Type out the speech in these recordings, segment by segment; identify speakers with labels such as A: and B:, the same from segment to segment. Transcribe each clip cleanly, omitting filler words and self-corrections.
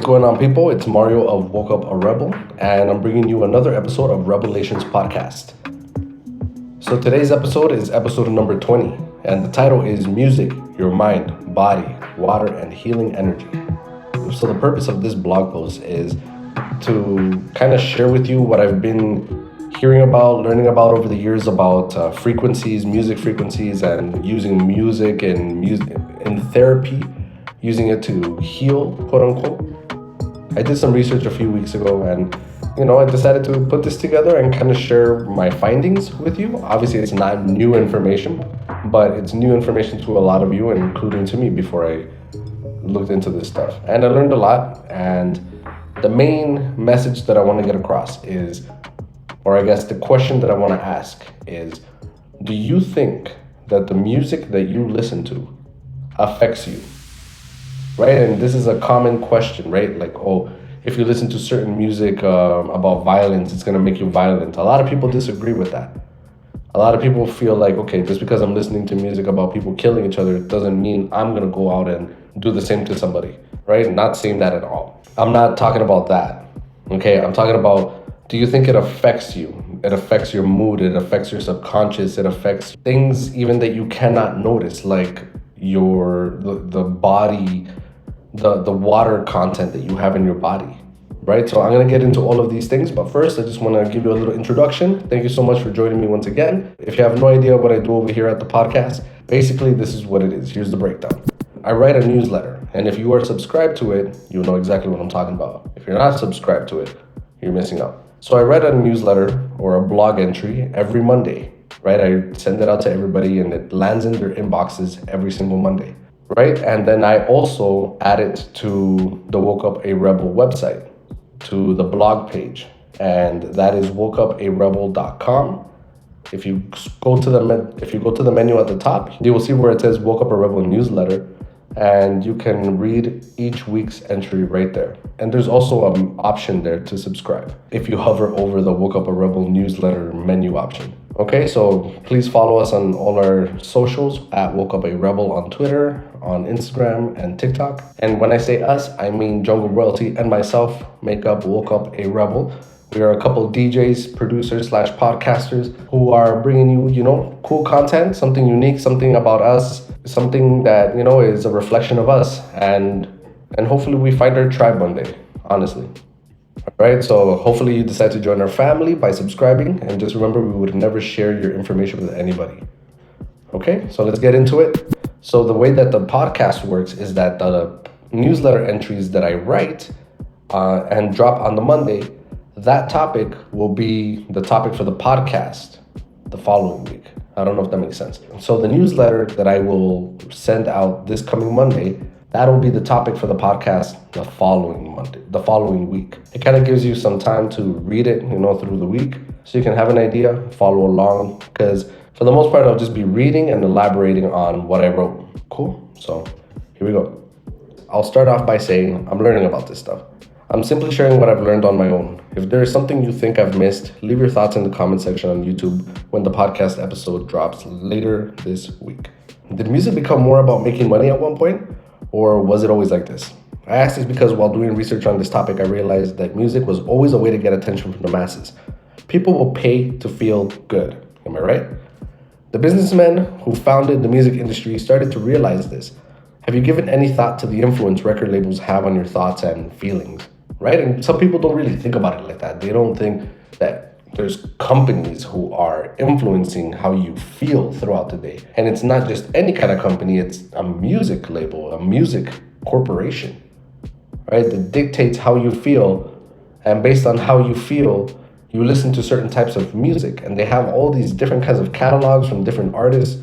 A: What's going on, people? It's Mario of Woke Up a Rebel, and I'm bringing you another episode of Rebelations podcast. So today's episode is episode number 20, and the title is Music, Your Mind, Body, Water, and Healing Energy. So the purpose of this blog post is to kind of share with you what I've been hearing about, learning about over the years about frequencies, music frequencies, and using music in therapy, using it to heal, quote unquote. I did some research a few weeks ago and I decided to put this together and kind of share my findings with you. Obviously, it's not new information, but it's new information to a lot of you, including to me before I looked into this stuff. And I learned a lot, and the main message that I want to get across is, or I guess the question that I want to ask is, do you think that the music that you listen to affects you? Right? And this is a common question, right? Like, oh, if you listen to certain music about violence, it's going to make you violent. A lot of people disagree with that. A lot of people feel like, okay, just because I'm listening to music about people killing each other, it doesn't mean I'm going to go out and do the same to somebody, right? Not saying that at all. I'm not talking about that, okay? I'm talking about, do you think it affects you? It affects your mood. It affects your subconscious. It affects things even that you cannot notice, like the body, the water content that you have in your body, right? So I'm going to get into all of these things, but first I just want to give you a little introduction. Thank you so much for joining me once again. If you have no idea what I do over here at the podcast, basically this is what it is. Here's the breakdown. I write a newsletter, and if you are subscribed to it, you'll know exactly what I'm talking about. If you're not subscribed to it, you're missing out. So I write a newsletter or a blog entry every Monday, right? I send it out to everybody and it lands in their inboxes every single Monday. Right? And then I also add it to the Woke Up a Rebel website, to the blog page. And that is wokeuparebel.com. If you go to the menu at the top, you will see where it says Woke Up a Rebel newsletter, and you can read each week's entry right there. And there's also an option there to subscribe if you hover over the Woke Up a Rebel newsletter menu option. Okay, so please follow us on all our socials at Woke Up a Rebel on Twitter, on Instagram, and TikTok. And when I say us, I mean Jungle Royalty and myself make up Woke Up a Rebel. We are a couple of DJs, producers / podcasters who are bringing you, cool content, something unique, something about us, something that, is a reflection of us. And hopefully we find our tribe one day, honestly. All right, so hopefully you decide to join our family by subscribing. And just remember, we would never share your information with anybody. Okay, so let's get into it. So the way that the podcast works is that the newsletter entries that I write and drop on the Monday, that topic will be the topic for the podcast the following week. I don't know if that makes sense. So the newsletter that I will send out this coming Monday, that'll be the topic for the podcast the following week. It kind of gives you some time to read it, through the week, so you can have an idea, follow along, because for the most part, I'll just be reading and elaborating on what I wrote. Cool? So here we go. I'll start off by saying I'm learning about this stuff. I'm simply sharing what I've learned on my own. If there is something you think I've missed, leave your thoughts in the comment section on YouTube when the podcast episode drops later this week. Did music become more about making money at one point? Or was it always like this? I ask this because while doing research on this topic, I realized that music was always a way to get attention from the masses. People will pay to feel good. Am I right? The businessmen who founded the music industry started to realize this. Have you given any thought to the influence record labels have on your thoughts and feelings? Right? And some people don't really think about it like that. They don't think that there's companies who are influencing how you feel throughout the day. And it's not just any kind of company, it's a music label, a music corporation, right? That dictates how you feel. And based on how you feel, you listen to certain types of music, and they have all these different kinds of catalogs from different artists,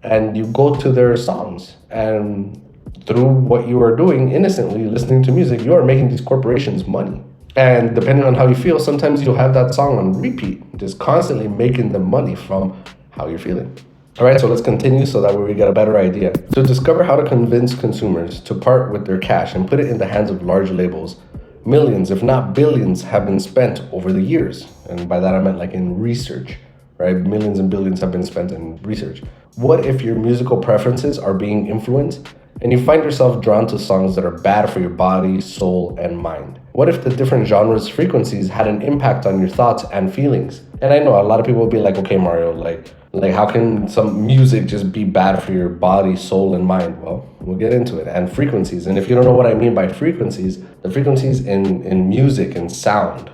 A: and you go to their songs, and through what you are doing innocently, listening to music, you are making these corporations money. And depending on how you feel, sometimes you'll have that song on repeat, just constantly making them money from how you're feeling. All right, so let's continue so that way we get a better idea. To discover how to convince consumers to part with their cash and put it in the hands of large labels, millions, if not billions, have been spent over the years. And by that I meant like in research, right? Millions and billions have been spent in research. What if your musical preferences are being influenced And you find yourself drawn to songs that are bad for your body, soul, and mind. What if the different genres' frequencies had an impact on your thoughts and feelings? And I know a lot of people will be like, okay, Mario, like how can some music just be bad for your body, soul, and mind? Well, we'll get into it. And frequencies. And if you don't know what I mean by frequencies, the frequencies in music and sound.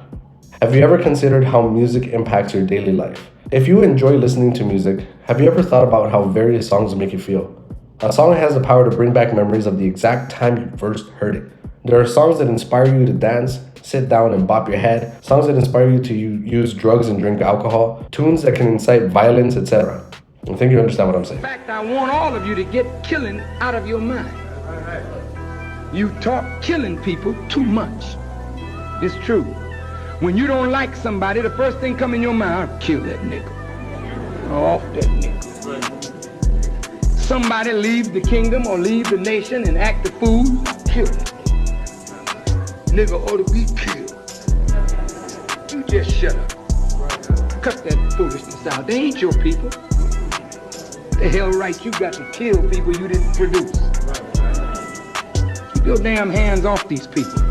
A: Have you ever considered how music impacts your daily life? If you enjoy listening to music, have you ever thought about how various songs make you feel? A song has the power to bring back memories of the exact time you first heard it. There are songs that inspire you to dance, sit down and bop your head, songs that inspire you to use drugs and drink alcohol, tunes that can incite violence, etc. I think you understand what I'm saying.
B: In fact, I want all of you to get killing out of your mind. You talk killing people too much. It's true. When you don't like somebody, the first thing come in your mind, kill that nigga. Off that nigga. Somebody leave the kingdom or leave the nation and act the fool, kill that nigga. Nigga ought to be killed. You just shut up. Cut that foolishness out. They ain't your people. The hell right you got to kill people you didn't produce. Keep your damn hands off these people.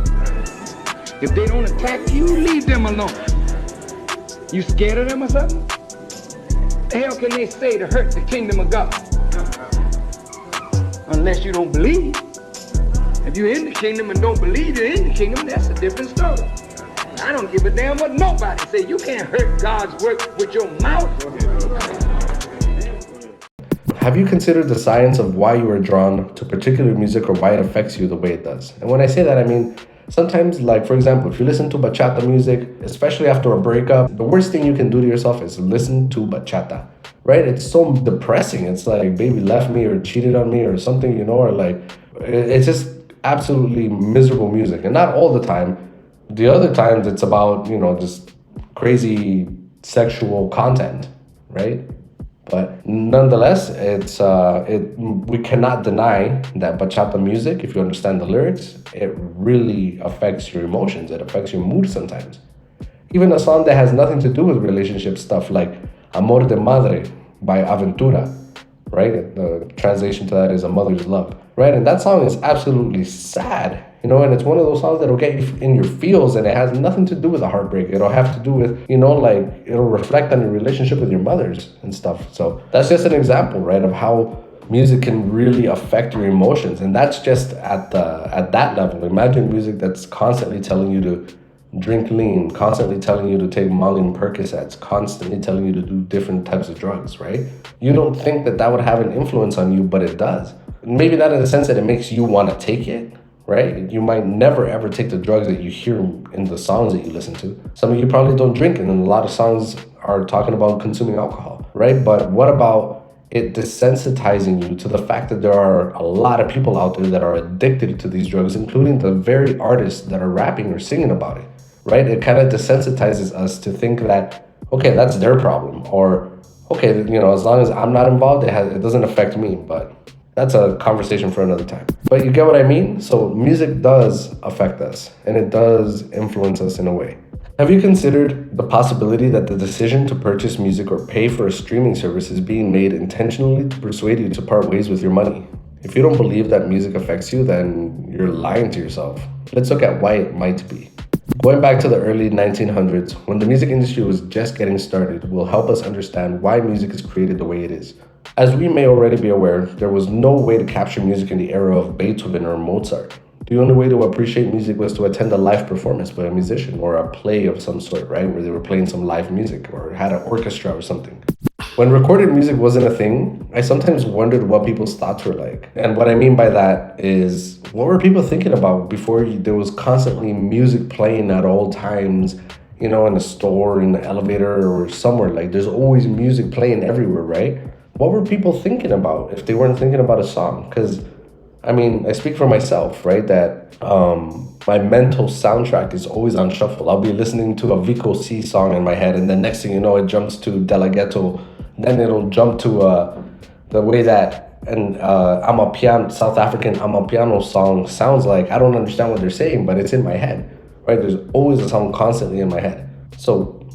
B: If they don't attack you, leave them alone. You scared of them or something? The hell can they say to hurt the kingdom of God? Unless you don't believe. If you're in the kingdom and don't believe you're in the kingdom, that's a different story. I don't give a damn what nobody say. You can't hurt God's work with your mouth.
A: Have you considered the science of why you are drawn to particular music or why it affects you the way it does? And when I say that, I mean, sometimes, like, for example, if you listen to bachata music, especially after a breakup, the worst thing you can do to yourself is listen to bachata, right? It's so depressing. It's like, baby left me or cheated on me or something, you know, or like, it's just absolutely miserable music. And not all the time. The other times it's about, you know, just crazy sexual content, right? But nonetheless, we cannot deny that bachata music, if you understand the lyrics, it really affects your emotions. It affects your mood sometimes. Even a song that has nothing to do with relationship stuff like Amor de Madre by Aventura, right? The translation to that is A Mother's Love, right? And that song is absolutely sad, you know, and it's one of those songs that'll get you in your feels, and it has nothing to do with a heartbreak. It'll have to do with, you know, like, it'll reflect on your relationship with your mothers and stuff. So that's just an example, right, of how music can really affect your emotions. And that's just at that level. Imagine music that's constantly telling you to drink lean, constantly telling you to take Molly and Percocets, constantly telling you to do different types of drugs, right? You don't think that would have an influence on you, but it does. Maybe not in the sense that it makes you want to take it, right? You might never ever take the drugs that you hear in the songs that you listen to. Some of you probably don't drink, and a lot of songs are talking about consuming alcohol, right? But what about it desensitizing you to the fact that there are a lot of people out there that are addicted to these drugs, including the very artists that are rapping or singing about it, right? It kind of desensitizes us to think that, okay, that's their problem, or okay, you know, as long as I'm not involved, it doesn't affect me. But that's a conversation for another time. But you get what I mean? So music does affect us, and it does influence us in a way. Have you considered the possibility that the decision to purchase music or pay for a streaming service is being made intentionally to persuade you to part ways with your money? If you don't believe that music affects you, then you're lying to yourself. Let's look at why it might be. Going back to the early 1900s, when the music industry was just getting started, will help us understand why music is created the way it is. As we may already be aware, there was no way to capture music in the era of Beethoven or Mozart. The only way to appreciate music was to attend a live performance by a musician or a play of some sort, right? Where they were playing some live music or had an orchestra or something. When recorded music wasn't a thing, I sometimes wondered what people's thoughts were like. And what I mean by that is, what were people thinking about before there was constantly music playing at all times, you know, in a store, in the elevator, or somewhere? Like, there's always music playing everywhere, right? What were people thinking about if they weren't thinking about a song? Because, I mean, I speak for myself, right? That my mental soundtrack is always on shuffle. I'll be listening to a Vico C song in my head, and then next thing you know, it jumps to De La Ghetto. Then it'll jump to the way that South African Amapiano song sounds like. I don't understand what they're saying, but it's in my head, right? There's always a song constantly in my head. So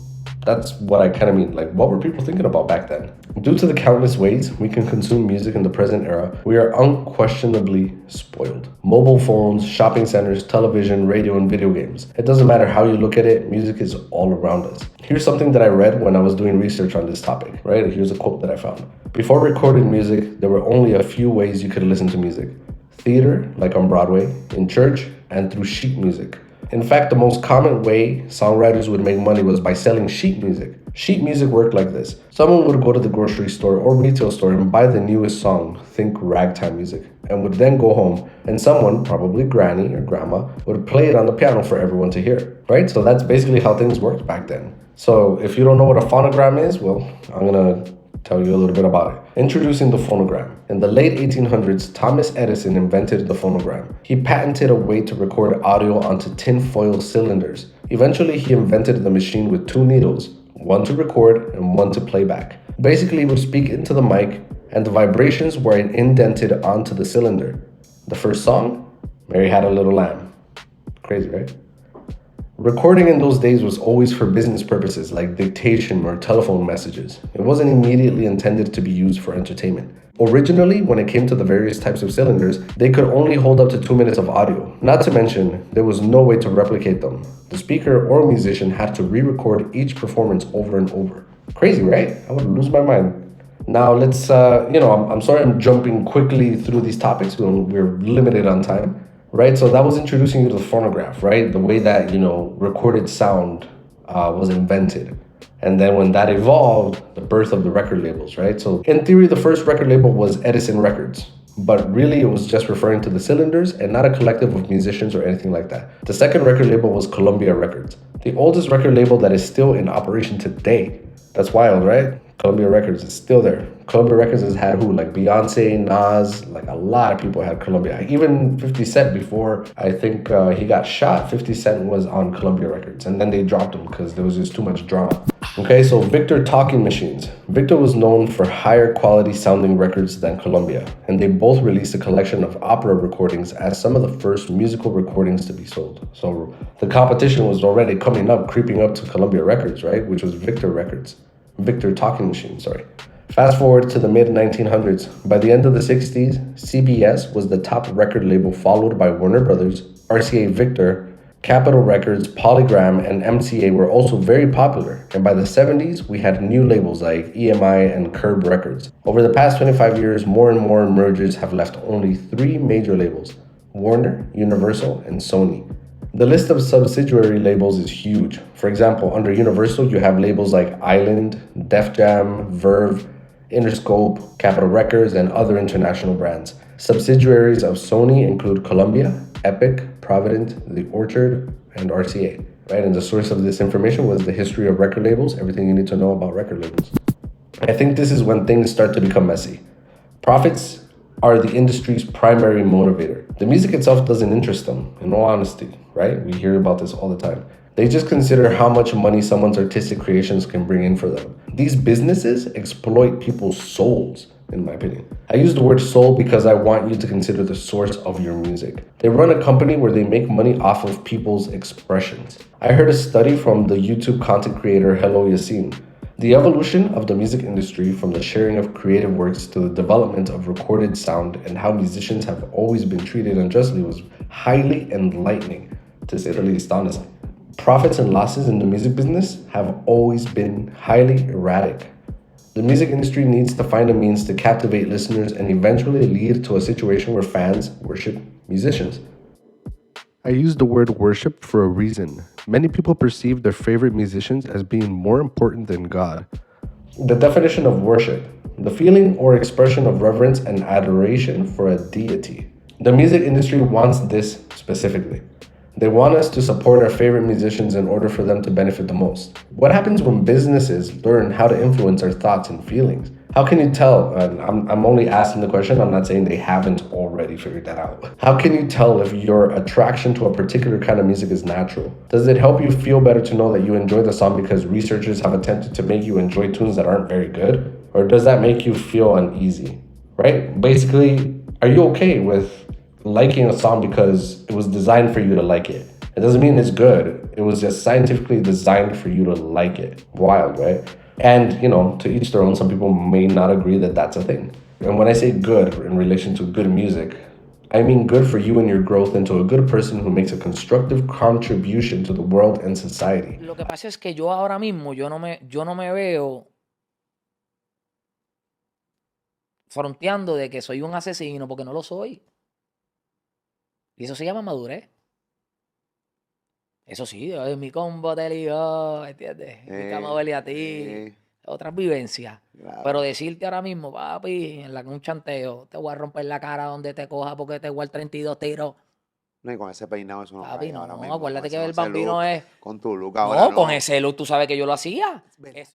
A: That's what I kind of mean. Like, what were people thinking about back then? Due to the countless ways we can consume music in the present era, we are unquestionably spoiled. Mobile phones, shopping centers, television, radio, and video games. It doesn't matter how you look at it, music is all around us. Here's something that I read when I was doing research on this topic, right? Here's a quote that I found. Before recording music, there were only a few ways you could listen to music. Theater, like on Broadway, in church, and through sheet music. In fact, the most common way songwriters would make money was by selling sheet music. Sheet music worked like this. Someone would go to the grocery store or retail store and buy the newest song, think ragtime music, and would then go home and someone, probably granny or grandma, would play it on the piano for everyone to hear, right? So that's basically how things worked back then. So if you don't know what a phonogram is, well, I'm gonna tell you a little bit about it. Introducing the phonogram. In the late 1800s, Thomas Edison invented the phonogram. He patented a way to record audio onto tin foil cylinders. Eventually, he invented the machine with two needles, one to record and one to play back. Basically, he would speak into the mic and the vibrations were indented onto the cylinder. The first song, Mary Had a Little Lamb. Crazy, right? Recording in those days was always for business purposes like dictation or telephone messages. It wasn't immediately intended to be used for entertainment. Originally, when it came to the various types of cylinders, they could only hold up to 2 minutes of audio. Not to mention, there was no way to replicate them. The speaker or musician had to re-record each performance over and over. Crazy, right? I would lose my mind. Now let's, I'm sorry I'm jumping quickly through these topics. We're limited on time. Right, so that was introducing you to the phonograph, right? The way that, recorded sound was invented. And then when that evolved, the birth of the record labels, right? So in theory, the first record label was Edison Records, but really it was just referring to the cylinders and not a collective of musicians or anything like that. The second record label was Columbia Records, the oldest record label that is still in operation today. That's wild, right? Columbia Records is still there. Columbia Records has had who? Like Beyonce, Nas, like a lot of people had Columbia. Even 50 Cent before, I think he got shot, 50 Cent was on Columbia Records. And then they dropped him because there was just too much drama. Okay, so Victor Talking Machines. Victor was known for higher quality sounding records than Columbia. And they both released a collection of opera recordings as some of the first musical recordings to be sold. So the competition was already coming up, creeping up to Columbia Records, right? Which was Victor Records. Victor Talking Machine, sorry. Fast forward to the mid-1900s. By the end of the 60s, CBS was the top record label, followed by Warner Brothers, RCA Victor, Capitol Records, Polygram, and MCA were also very popular. And by the 70s, we had new labels like EMI and Curb Records. Over the past 25 years, more and more mergers have left only 3 major labels: Warner, Universal, and Sony. The list of subsidiary labels is huge. For example, under Universal, you have labels like Island, Def Jam, Verve, Interscope, Capitol Records, and other international brands. Subsidiaries of Sony include Columbia, Epic, Provident, The Orchard, and RCA. Right, and the source of this information was the history of record labels, everything you need to know about record labels. I think this is when things start to become messy. Profits are the industry's primary motivator. The music itself doesn't interest them, in all honesty, right? We hear about this all the time. They just consider how much money someone's artistic creations can bring in for them. These businesses exploit people's souls, in my opinion. I use the word soul because I want you to consider the source of your music. They run a company where they make money off of people's expressions. I heard a study from the YouTube content creator Hello Yassine. The evolution of the music industry, from the sharing of creative works to the development of recorded sound and how musicians have always been treated unjustly, was highly enlightening, to say the least, honestly. Profits and losses in the music business have always been highly erratic. The music industry needs to find a means to captivate listeners and eventually lead to a situation where fans worship musicians. I use the word worship for a reason. Many people perceive their favorite musicians as being more important than God. The definition of worship: the feeling or expression of reverence and adoration for a deity. The music industry wants this specifically. They want us to support our favorite musicians in order for them to benefit the most. What happens when businesses learn how to influence our thoughts and feelings? How can you tell? I'm only asking the question. I'm not saying they haven't already figured that out. How can you tell if your attraction to a particular kind of music is natural? Does it help you feel better to know that you enjoy the song because researchers have attempted to make you enjoy tunes that aren't very good? Or does that make you feel uneasy? Right? Basically, are you okay with liking a song because it was designed for you to like it? It doesn't mean it's good. It was just scientifically designed for you to like it. Wild, right? And, to each their own, some people may not agree that that's a thing. And when I say good in relation to good music, I mean good for you and your growth into a good person who makes a constructive contribution to the world and society.
C: Lo que pasa es que yo ahora mismo, yo no me veo fronteando de que soy un asesino porque no lo soy. Y eso se llama madurez. Eso sí, mi combo te ligó, ¿entiendes? Mi cama huele a ti. Otras vivencias. Claro. Pero decirte ahora mismo, papi, un chanteo, te voy a romper la cara donde te coja porque te voy a 32 tiros.
D: No, y con ese peinado eso no
C: papi,
D: cae ahora
C: no,
D: mismo.
C: Acuérdate que el bambino es...
D: Con tu look ahora
C: no, con ese look tú sabes que yo lo hacía.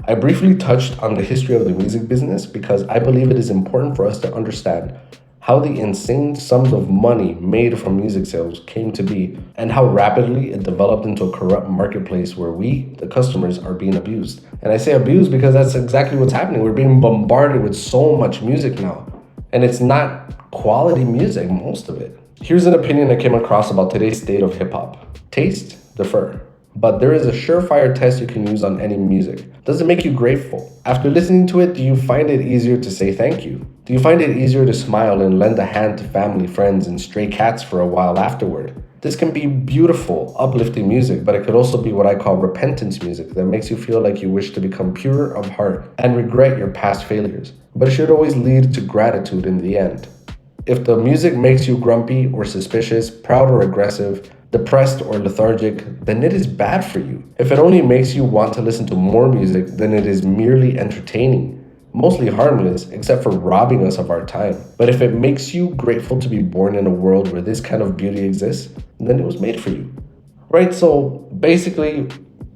A: I briefly touched on the history of the music business because I believe it is important for us to understand how the insane sums of money made from music sales came to be and how rapidly it developed into a corrupt marketplace where we, the customers, are being abused. And I say abused because that's exactly what's happening. We're being bombarded with so much music now. And it's not quality music, most of it. Here's an opinion I came across about today's state of hip-hop. Taste, defer. But there is a surefire test you can use on any music. Does it make you grateful? After listening to it, do you find it easier to say thank you? Do you find it easier to smile and lend a hand to family, friends, and stray cats for a while afterward? This can be beautiful, uplifting music, but it could also be what I call repentance music that makes you feel like you wish to become purer of heart and regret your past failures. But it should always lead to gratitude in the end. If the music makes you grumpy or suspicious, proud or aggressive, depressed or lethargic, then it is bad for you. If it only makes you want to listen to more music, then it is merely entertaining, mostly harmless, except for robbing us of our time. But if it makes you grateful to be born in a world where this kind of beauty exists, then it was made for you. Right? So basically,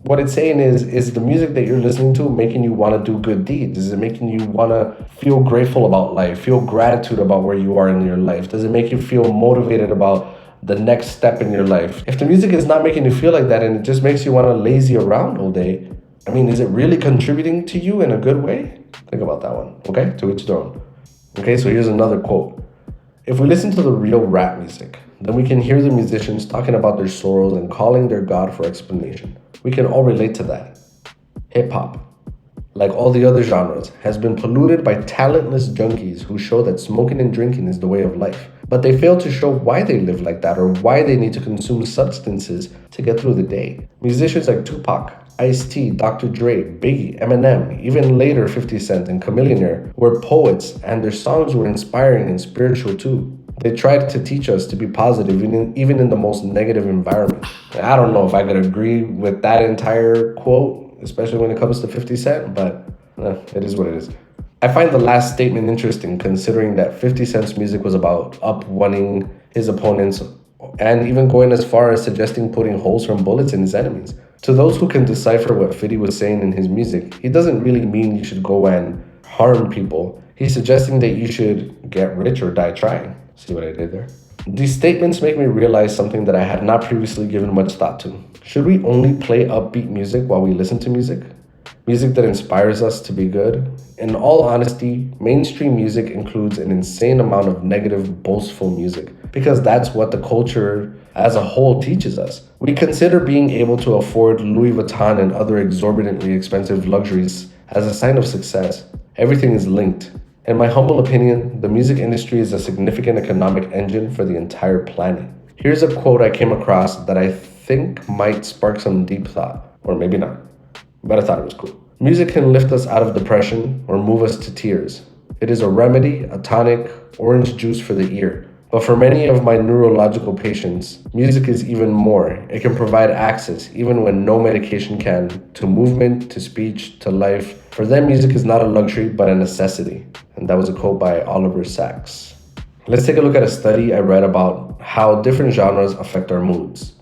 A: what it's saying is the music that you're listening to making you want to do good deeds? Is it making you want to feel grateful about life, feel gratitude about where you are in your life? Does it make you feel motivated about the next step in your life? If the music is not making you feel like that and it just makes you want to lazy around all day, I mean, is it really contributing to you in a good way? Think about that one, okay? To each their own. Okay, so here's another quote. If we listen to the real rap music, then we can hear the musicians talking about their sorrows and calling their God for explanation. We can all relate to that. Hip-hop, like all the other genres, has been polluted by talentless junkies who show that smoking and drinking is the way of life. But they fail to show why they live like that or why they need to consume substances to get through the day. Musicians like Tupac, Ice-T, Dr. Dre, Biggie, Eminem, even later 50 Cent and Chamillionaire were poets, and their songs were inspiring and spiritual too. They tried to teach us to be positive even in the most negative environment. I don't know if I could agree with that entire quote, especially when it comes to 50 Cent, but it is what it is. I find the last statement interesting considering that 50 Cent's music was about up-one-ing his opponents and even going as far as suggesting putting holes from bullets in his enemies. To those who can decipher what 50 was saying in his music, he doesn't really mean you should go and harm people. He's suggesting that you should get rich or die trying. See what I did there? These statements make me realize something that I had not previously given much thought to. Should we only play upbeat music while we listen to music? Music that inspires us to be good? In all honesty, mainstream music includes an insane amount of negative, boastful music, because that's what the culture as a whole teaches us. We consider being able to afford Louis Vuitton and other exorbitantly expensive luxuries as a sign of success. Everything is linked. In my humble opinion, the music industry is a significant economic engine for the entire planet. Here's a quote I came across that I think might spark some deep thought, or maybe not, but I thought it was cool. Music can lift us out of depression or move us to tears. It is a remedy, a tonic, orange juice for the ear. But for many of my neurological patients, music is even more. It can provide access, even when no medication can, to movement, to speech, to life. For them, music is not a luxury, but a necessity. And that was a quote by Oliver Sacks. Let's take a look at a study I read about how different genres affect our moods.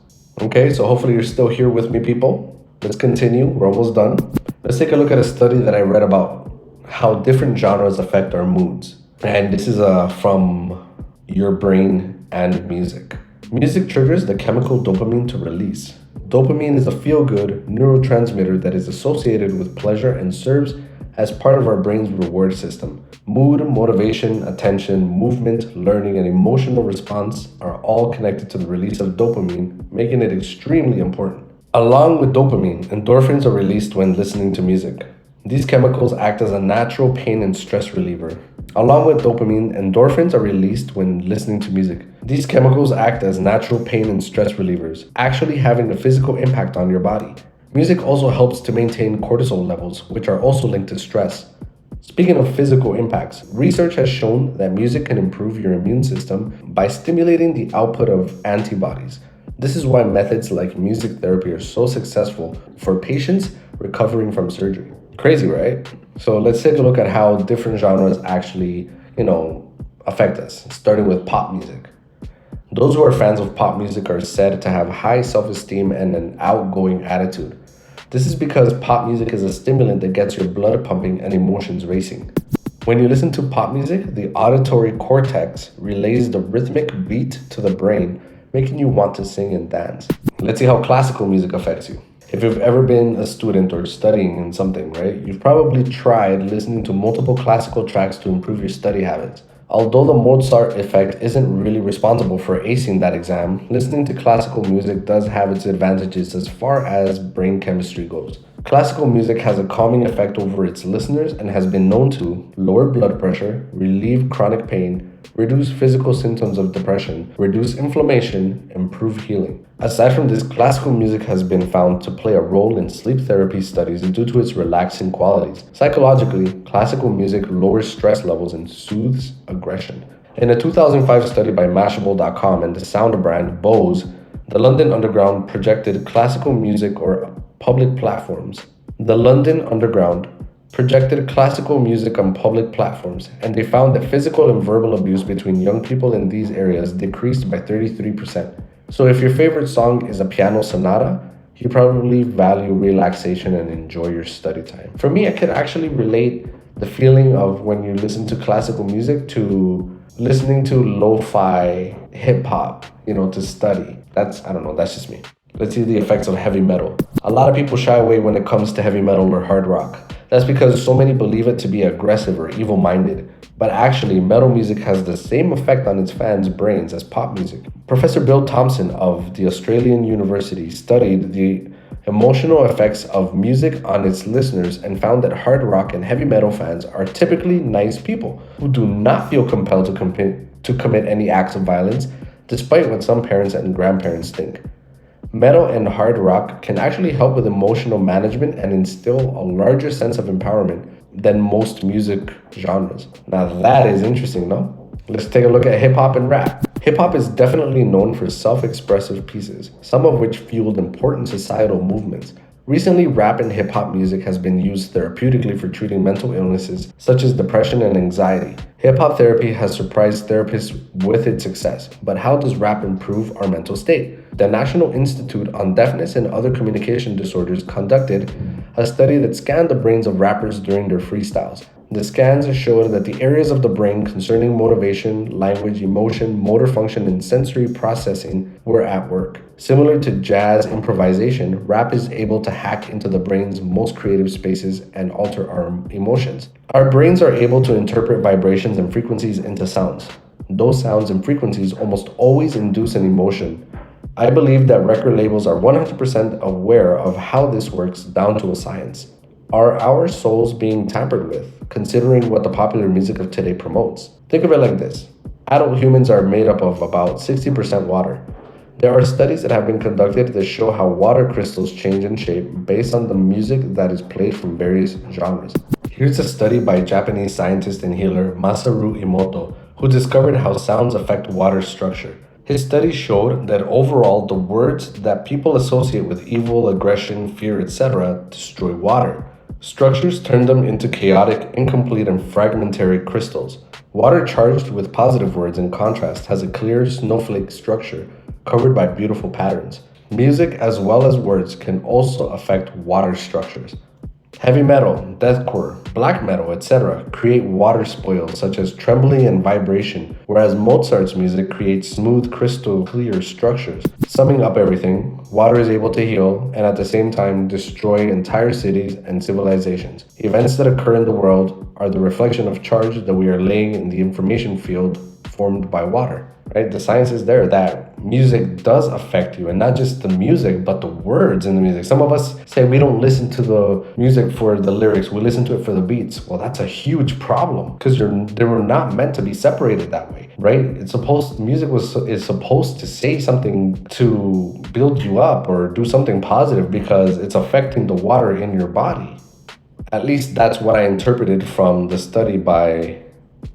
A: Okay, so hopefully you're still here with me, people. Let's continue. We're almost done. Let's take a look at a study that I read about how different genres affect our moods. And this is from Your Brain and Music. Music triggers the chemical dopamine to release. Dopamine is a feel-good neurotransmitter that is associated with pleasure and serves as part of our brain's reward system. Mood, motivation, attention, movement, learning, and emotional response are all connected to the release of dopamine, making it extremely important. Along with dopamine, endorphins are released when listening to music. These chemicals act as a natural pain and stress reliever. Along with dopamine, endorphins are released when listening to music. These chemicals act as natural pain and stress relievers, actually having a physical impact on your body. Music also helps to maintain cortisol levels, which are also linked to stress. Speaking of physical impacts, research has shown that music can improve your immune system by stimulating the output of antibodies. This is why methods like music therapy are so successful for patients recovering from surgery. Crazy, right? So let's take a look at how different genres actually, affect us, starting with pop music. Those who are fans of pop music are said to have high self-esteem and an outgoing attitude. This is because pop music is a stimulant that gets your blood pumping and emotions racing. When you listen to pop music, the auditory cortex relays the rhythmic beat to the brain, making you want to sing and dance. Let's see how classical music affects you. If you've ever been a student or studying in something, right, you've probably tried listening to multiple classical tracks to improve your study habits. Although the Mozart effect isn't really responsible for acing that exam, listening to classical music does have its advantages as far as brain chemistry goes. Classical music has a calming effect over its listeners and has been known to lower blood pressure, relieve chronic pain, reduce physical symptoms of depression, reduce inflammation, improve healing. Aside from this, classical music has been found to play a role in sleep therapy studies due to its relaxing qualities. Psychologically, classical music lowers stress levels and soothes aggression. In a 2005 study by Mashable.com and the sound brand Bose, the London Underground projected classical music or public platforms. The London Underground projected classical music on public platforms, and they found that physical and verbal abuse between young people in these areas decreased by 33%. So if your favorite song is a piano sonata, you probably value relaxation and enjoy your study time. For me, I can actually relate the feeling of when you listen to classical music to listening to lo-fi hip-hop, to study. That's just me. Let's see the effects of heavy metal. A lot of people shy away when it comes to heavy metal or hard rock. That's because so many believe it to be aggressive or evil-minded. But actually, metal music has the same effect on its fans' brains as pop music. Professor Bill Thompson of the Australian University studied the emotional effects of music on its listeners and found that hard rock and heavy metal fans are typically nice people who do not feel compelled to commit any acts of violence, despite what some parents and grandparents think. Metal and hard rock can actually help with emotional management and instill a larger sense of empowerment than most music genres. Now that is interesting, no? Let's take a look at hip-hop and rap. Hip-hop is definitely known for self-expressive pieces, some of which fueled important societal movements. Recently, rap and hip-hop music has been used therapeutically for treating mental illnesses such as depression and anxiety. Hip-hop therapy has surprised therapists with its success, but how does rap improve our mental state? The National Institute on Deafness and Other Communication Disorders conducted a study that scanned the brains of rappers during their freestyles. The scans showed that the areas of the brain concerning motivation, language, emotion, motor function, and sensory processing were at work. Similar to jazz improvisation, rap is able to hack into the brain's most creative spaces and alter our emotions. Our brains are able to interpret vibrations and frequencies into sounds. Those sounds and frequencies almost always induce an emotion. I believe that record labels are 100% aware of how this works down to a science. Are our souls being tampered with, considering what the popular music of today promotes? Think of it like this. Adult humans are made up of about 60% water. There are studies that have been conducted that show how water crystals change in shape based on the music that is played from various genres. Here's a study by Japanese scientist and healer Masaru Emoto, who discovered how sounds affect water structure. His study showed that overall, the words that people associate with evil, aggression, fear, etc. destroy water. Structures turn them into chaotic, incomplete, and fragmentary crystals. Water charged with positive words, in contrast, has a clear snowflake structure covered by beautiful patterns. Music, as well as words, can also affect water structures. Heavy metal, deathcore, black metal, etc. create water spoils such as trembling and vibration, whereas Mozart's music creates smooth, crystal clear structures. Summing up everything, water is able to heal and at the same time destroy entire cities and civilizations. Events that occur in the world are the reflection of charge that we are laying in the information field formed by water. Right? The science is there that music does affect you, and not just the music, but the words in the music. Some of us say we don't listen to the music for the lyrics, we listen to it for the beats. Well, that's a huge problem because they were not meant to be separated that way, right? Music is supposed to say something to build you up or do something positive because it's affecting the water in your body. At least that's what I interpreted from the study by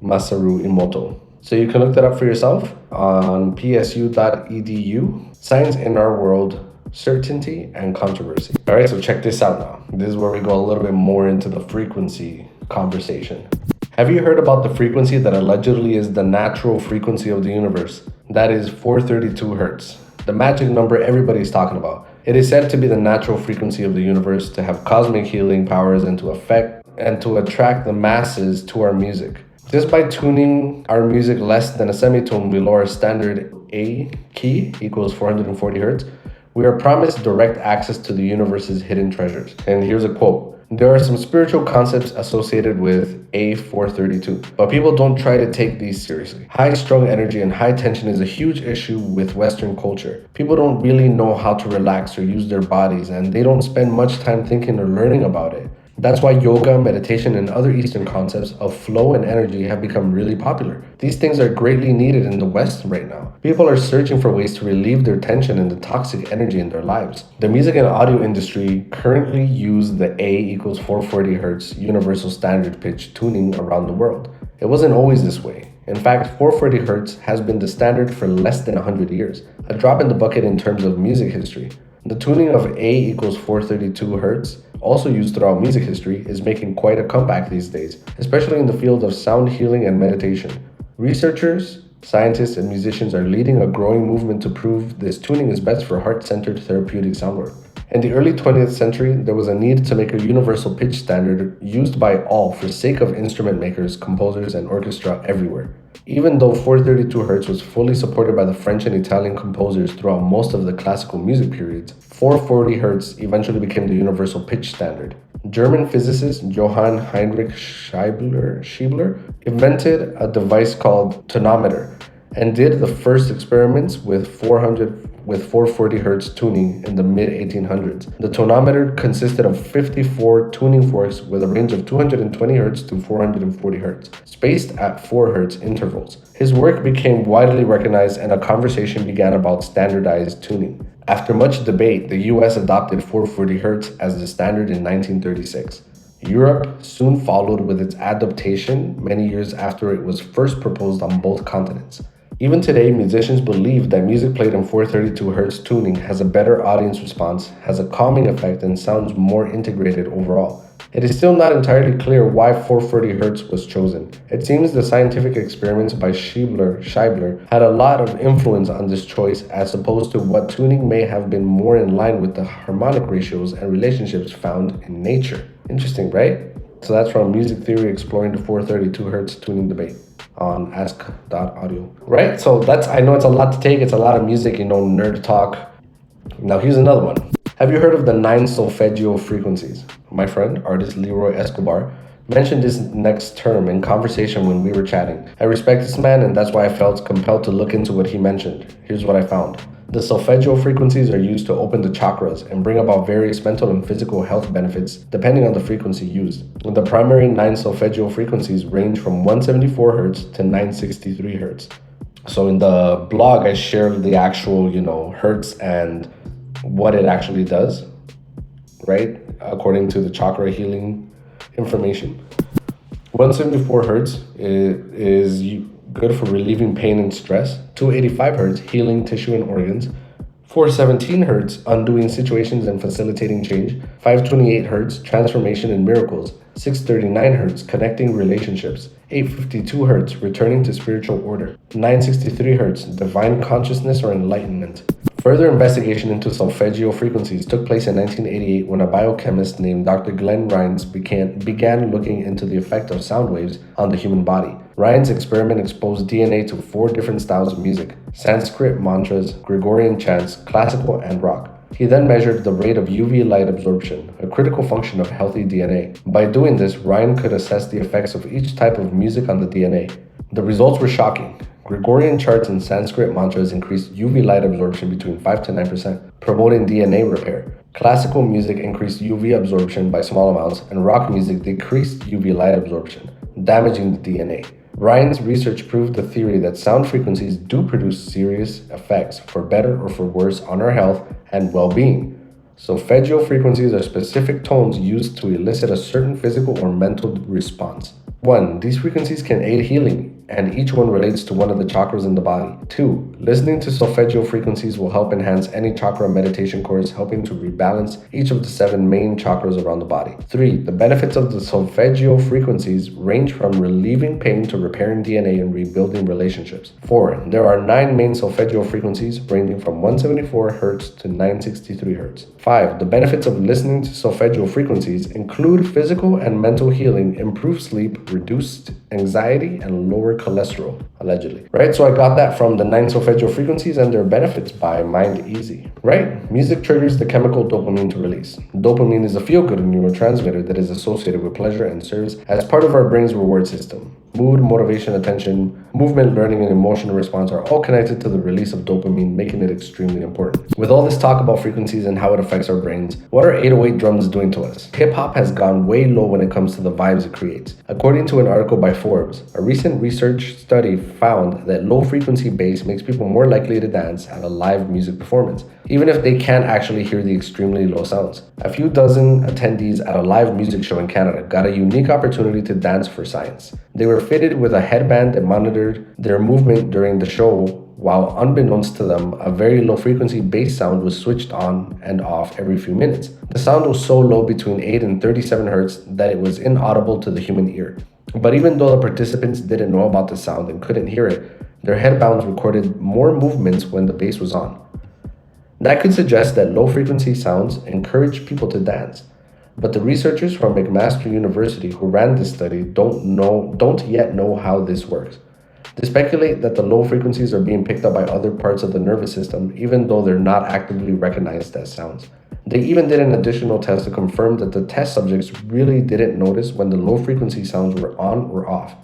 A: Masaru Emoto. So you can look that up for yourself on psu.edu. Science in Our World, Certainty and Controversy. All right, so check this out now. This is where we go a little bit more into the frequency conversation. Have you heard about the frequency that allegedly is the natural frequency of the universe? That is 432 hertz, the magic number everybody's talking about. It is said to be the natural frequency of the universe, to have cosmic healing powers and to attract the masses to our music. Just by tuning our music less than a semitone below our standard A key equals 440 hertz, we are promised direct access to the universe's hidden treasures. And here's a quote. There are some spiritual concepts associated with A432, but people don't try to take these seriously. High-strung energy and high tension is a huge issue with Western culture. People don't really know how to relax or use their bodies, and they don't spend much time thinking or learning about it. That's why yoga, meditation, and other Eastern concepts of flow and energy have become really popular. These things are greatly needed in the West right now. People are searching for ways to relieve their tension and the toxic energy in their lives. The music and audio industry currently use the A equals 440 hertz universal standard pitch tuning around the world. It wasn't always this way. In fact, 440 hertz has been the standard for less than 100 years, a drop in the bucket in terms of music history. The tuning of A equals 432 hertz, also used throughout music history, is making quite a comeback these days, especially in the field of sound healing and meditation. Researchers, scientists, and musicians are leading a growing movement to prove this tuning is best for heart-centered therapeutic sound work. In the early 20th century, there was a need to make a universal pitch standard used by all for sake of instrument makers, composers, and orchestra everywhere. Even though 432 Hz was fully supported by the French and Italian composers throughout most of the classical music periods, 440 Hz eventually became the universal pitch standard. German physicist Johann Heinrich Scheibler invented a device called tonometer and did the first experiments with 440 Hz tuning in the mid-1800s. The tonometer consisted of 54 tuning forks with a range of 220 Hz to 440 Hz, spaced at 4 Hz intervals. His work became widely recognized and a conversation began about standardized tuning. After much debate, the US adopted 440 Hz as the standard in 1936. Europe soon followed with its adaptation many years after it was first proposed on both continents. Even today, musicians believe that music played in 432 Hz tuning has a better audience response, has a calming effect, and sounds more integrated overall. It is still not entirely clear why 440 Hz was chosen. It seems the scientific experiments by Scheibler had a lot of influence on this choice, as opposed to what tuning may have been more in line with the harmonic ratios and relationships found in nature. Interesting, right? So that's from Music Theory Exploring the 432 Hz Tuning Debate on ask.audio. Right? So I know it's a lot to take. It's a lot of music, nerd talk. Now here's another one. Have you heard of the 9 solfeggio frequencies? My friend, artist Leroy Escobar, mentioned this next term in conversation when we were chatting. I respect this man, and that's why I felt compelled to look into what he mentioned. Here's what I found. The solfeggio frequencies are used to open the chakras and bring about various mental and physical health benefits depending on the frequency used. The primary 9 solfeggio frequencies range from 174 Hz to 963 Hz. So in the blog, I shared the actual, hertz and what it actually does, right? According to the chakra healing information. 174 Hz is good for relieving pain and stress. 285 Hz, healing tissue and organs. 417 Hz, undoing situations and facilitating change. 528 Hz, transformation and miracles. 639 Hz, connecting relationships. 852 Hz, returning to spiritual order. 963 Hz, divine consciousness or enlightenment. Further investigation into solfeggio frequencies took place in 1988 when a biochemist named Dr. Glenn Rines began looking into the effect of sound waves on the human body. Rines' experiment exposed DNA to 4 different styles of music: Sanskrit mantras, Gregorian chants, classical, and rock. He then measured the rate of UV light absorption, a critical function of healthy DNA. By doing this, Ryan could assess the effects of each type of music on the DNA. The results were shocking. Gregorian charts and Sanskrit mantras increased UV light absorption between 5 to 9%, promoting DNA repair. Classical music increased UV absorption by small amounts, and rock music decreased UV light absorption, damaging the DNA. Ryan's research proved the theory that sound frequencies do produce serious effects, for better or for worse, on our health and well-being. Solfeggio frequencies are specific tones used to elicit a certain physical or mental response. 1. These frequencies can aid healing, and each one relates to one of the chakras in the body. 2. Listening to solfeggio frequencies will help enhance any chakra meditation course, helping to rebalance each of the 7 main chakras around the body. 3. The benefits of the solfeggio frequencies range from relieving pain to repairing DNA and rebuilding relationships. 4. There are 9 main solfeggio frequencies ranging from 174 Hz to 963 Hz. 5. The benefits of listening to solfeggio frequencies include physical and mental healing, improved sleep, reduced anxiety, and lower cholesterol, allegedly. Right? So I got that from the 9 solfeggio frequencies and their benefits by Mind Easy. Right? Music triggers the chemical dopamine to release. Dopamine is a feel-good neurotransmitter that is associated with pleasure and serves as part of our brain's reward system. Mood, motivation, attention, movement, learning, and emotional response are all connected to the release of dopamine, making it extremely important. With all this talk about frequencies and how it affects our brains, what are 808 drums doing to us? Hip-hop has gone way low when it comes to the vibes it creates. According to an article by Forbes, a recent research study found that low-frequency bass makes people more likely to dance at a live music performance, even if they can't actually hear the extremely low sounds. A few dozen attendees at a live music show in Canada got a unique opportunity to dance for science. They were fitted with a headband that monitored their movement during the show, while unbeknownst to them, a very low-frequency bass sound was switched on and off every few minutes. The sound was so low, between 8 and 37 Hz, that it was inaudible to the human ear. But even though the participants didn't know about the sound and couldn't hear it, their headbands recorded more movements when the bass was on. That could suggest that low-frequency sounds encourage people to dance. But the researchers from McMaster University who ran this study don't yet know how this works. They speculate that the low frequencies are being picked up by other parts of the nervous system, even though they're not actively recognized as sounds. They even did an additional test to confirm that the test subjects really didn't notice when the low frequency sounds were on or off.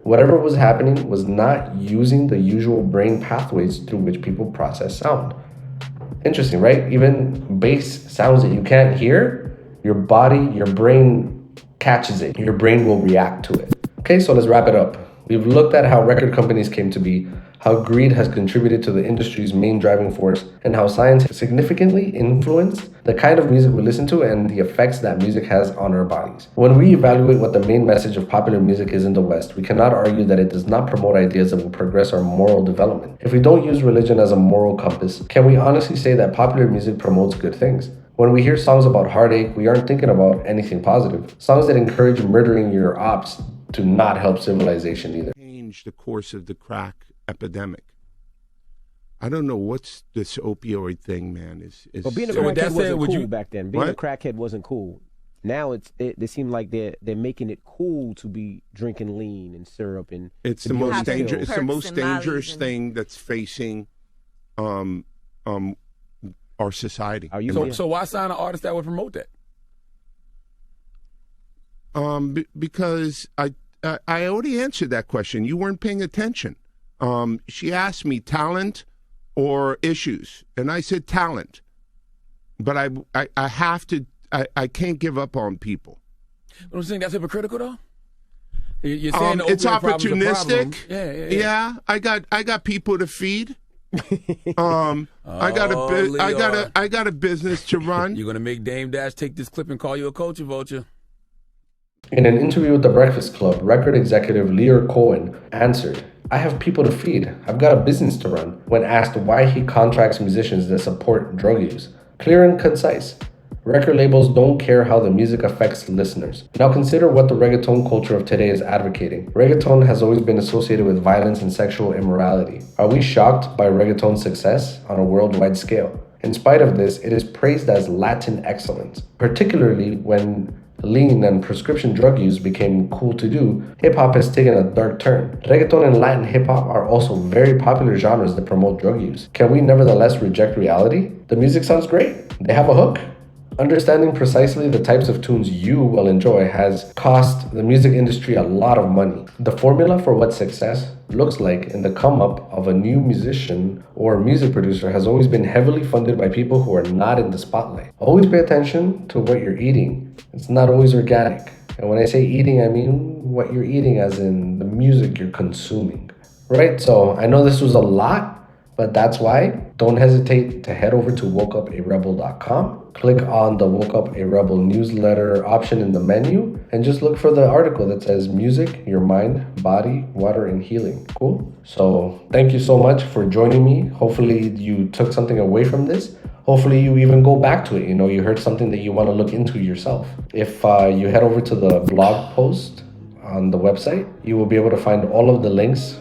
A: Whatever was happening was not using the usual brain pathways through which people process sound. Interesting, right? Even bass sounds that you can't hear, your brain catches it. Your brain will react to it. Okay, so let's wrap it up. We've looked at how record companies came to be, how greed has contributed to the industry's main driving force, and how science has significantly influenced the kind of music we listen to and the effects that music has on our bodies. When we evaluate what the main message of popular music is in the West, we cannot argue that it does not promote ideas that will progress our moral development. If we don't use religion as a moral compass, can we honestly say that popular music promotes good things? When we hear songs about heartache, we aren't thinking about anything positive. Songs that encourage murdering your ops do not help civilization either.
E: Change the course of the crack epidemic. I don't know what's this opioid thing, man.
F: But being a crackhead wasn't cool back then. Being a crackhead wasn't cool. Now they seem like they're making it cool to be drinking lean and syrup and.
E: It's the most dangerous. It's the most dangerous thing that's facing, our society.
G: So why sign an artist that would promote that?
E: Because I already answered that question. You weren't paying attention. She asked me talent or issues, and I said talent. But I have to. I can't give up on people.
G: But I'm saying that's hypocritical, though. You're saying
E: it's opportunistic.
G: Yeah.
E: I got people to feed. I got a business to run.
G: You're gonna make Dame Dash take this clip and call you a culture vulture.
A: In an interview with The Breakfast Club, record executive Lear Cohen answered, "I have people to feed. I've got a business to run," when asked why he contracts musicians that support drug use. Clear and concise. Record labels don't care how the music affects listeners. Now consider what the reggaeton culture of today is advocating. Reggaeton has always been associated with violence and sexual immorality. Are we shocked by reggaeton's success on a worldwide scale? In spite of this, it is praised as Latin excellence, particularly when lean and prescription drug use became cool to do. Hip-hop has taken a dark turn. Reggaeton and Latin hip-hop are also very popular genres that promote drug use. Can we nevertheless reject reality? The music sounds great. They have a hook. Understanding precisely the types of tunes you will enjoy has cost the music industry a lot of money. The formula for what success looks like in the come up of a new musician or music producer has always been heavily funded by people who are not in the spotlight. Always pay attention to what you're eating. It's not always organic. And when I say eating, I mean what you're eating as in the music you're consuming. Right? So I know this was a lot, but that's why don't hesitate to head over to wokeuparebel.com. Click on the Woke Up a Rebel newsletter option in the menu and just look for the article that says Music, Your Mind, Body, Water, and Healing. Cool? So thank you so much for joining me. Hopefully you took something away from this. Hopefully you even go back to it. You heard something that you want to look into yourself. If you head over to the blog post on the website, you will be able to find all of the links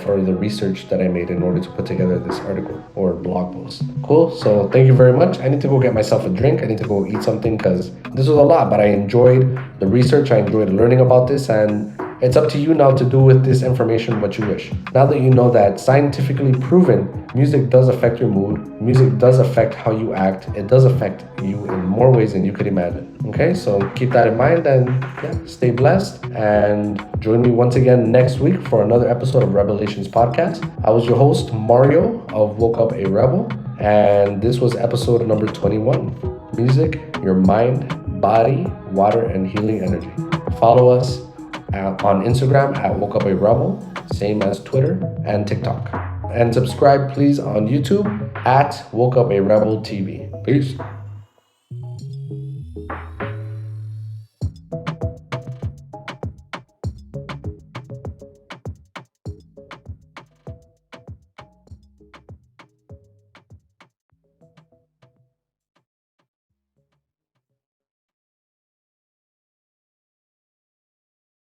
A: for the research that I made in order to put together this article or blog post. Cool. So thank you very much. I need to go get myself a drink. I need to go eat something because this was a lot, but I enjoyed the research. I enjoyed learning about this, and it's up to you now to do with this information what you wish. Now that you know that scientifically proven, music does affect your mood, music does affect how you act, it does affect you in more ways than you could imagine. Okay, so keep that in mind and stay blessed. And join me once again next week for another episode of Rebelations Podcast. I was your host, Mario of Woke Up a Rebel, and this was episode number 21. Music, your mind, body, water, and healing energy. Follow us on Instagram at Woke Up a Rebel, same as Twitter and TikTok. And subscribe please on YouTube at Woke Up a Rebel TV. Peace.